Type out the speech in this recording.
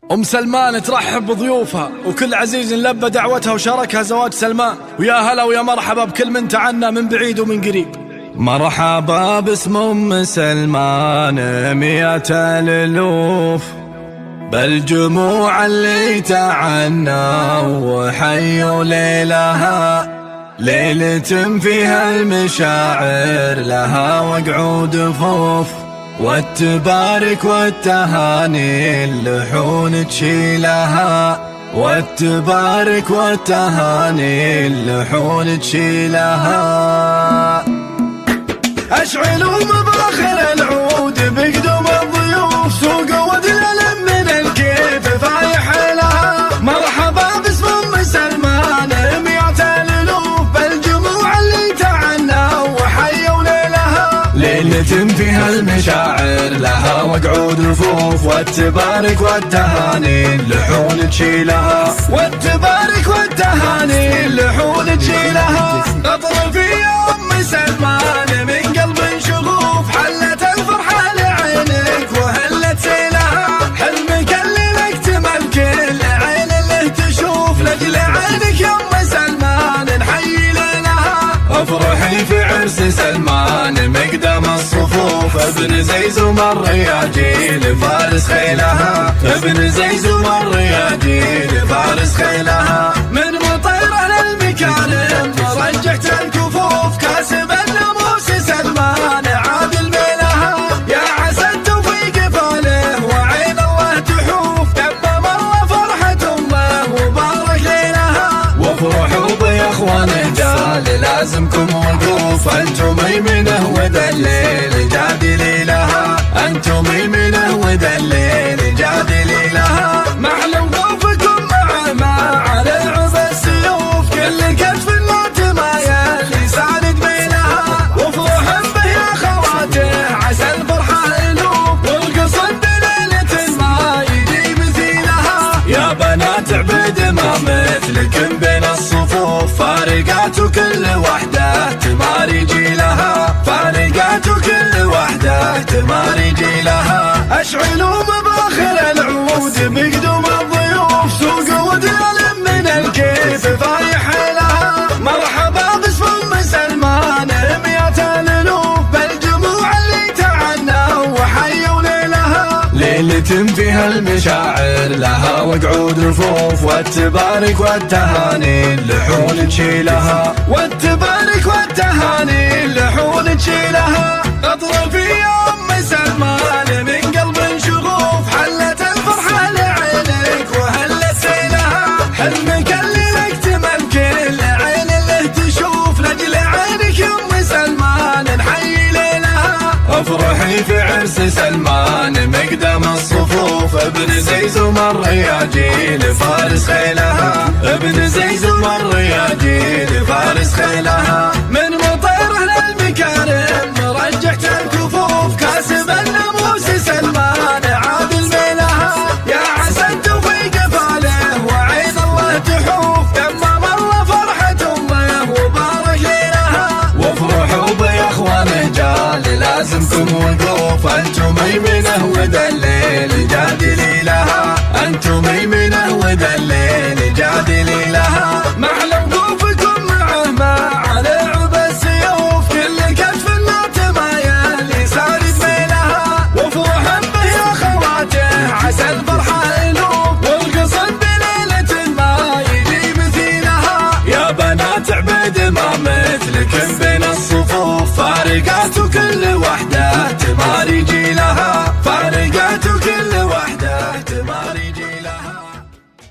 أم سلمان ترحب بضيوفها وكل عزيز لبى دعوتها وشاركها زواج سلمان، ويا هلا ويا مرحبا بكل من تعنا من بعيد ومن قريب. مرحبا باسم أم سلمان مئة الألوف، بالجموع اللي تعنا وحيوا ليلها، ليلة فيها المشاعر لها وقعود فوف، والتبارك والتهاني اللحون تشيلها، والتبارك والتهاني اللحون تشيلها. أشعلوا مباخر العود بقدوم الضيوف، سوق ودلل من الكيف فايح لها. مرحبا باسم أم سلمان مئة الألوف، بالجموع اللي تعنا وحيوا ليلها، ليلة فيها المشاعر لها وقعود رفوف، والتبارك والتهاني اللحون تشيلها، والتبارك والتهاني اللحون تشيلها. اطرب يا أم سلمان من قلب شغوف، حلت الفرحة لعينك وهلت سيلها، حلمك اللي لك تمل كل عين اللي تشوف، لاجل عينك يا أم سلمان نحيي ليلها. افرحي في عرس سلمان مقدم الصفوف، ابن زيزم الرياجيل فارس خيلها، ابن زيزم الرياجيل فارس خيلها. من مطيرة للمكارم رجعت الكفوف، كاسب الناموس سلمان عادل ميلها، يا عسى التوفيق فاله وعين الله تحوف، دب مرة فرحة أمه وبارك ليلها. وافرحوا بيا اخوان الجال لازمكم وقوف، انتم يمينه ودليل جادلي لها، انتم يمينه ودليل جادلي لها. محلى وقوفكم مع على عرض السيوف، كل كتف لا تمايل يساند ميلها، وافرح به يا خواته عسى الفرحة الوف، والقصد بليلة ما يجي مثيلها. يا بنات عبيد ما مثلكم بين الصفوف، فارقات وكل وحدة تماري جيلها، فارقات وكل وحدة تماري جيلها. أشعلوا مباخر العود بقدوم الضيوف، سوق ودلل من الكيف فايح لها. مرحبا باسم أم سلمان مئة الألوف، بالجموع اللي تعنا وحيوا ليلها، ليلة فيها المشاعر لها وقعود رفوف، والتبارك والتهاني اللحون تشيلها، والتبارك والتهاني اللحون تشيلها. اطرب يا أم سلمان من قلب شغوف، حلت الفرحة لعينك وهلت سيلها، حلمك اللي لك تمل كل عين اللي تشوف، لاجل عينك يا أم سلمان نحيي ليلها. افرحي في عرس سلمان مقدم الصفوف، ابن زيزم الرياجيل فارس خيلها، ابن زيزم الرياجيل فارس خيلها.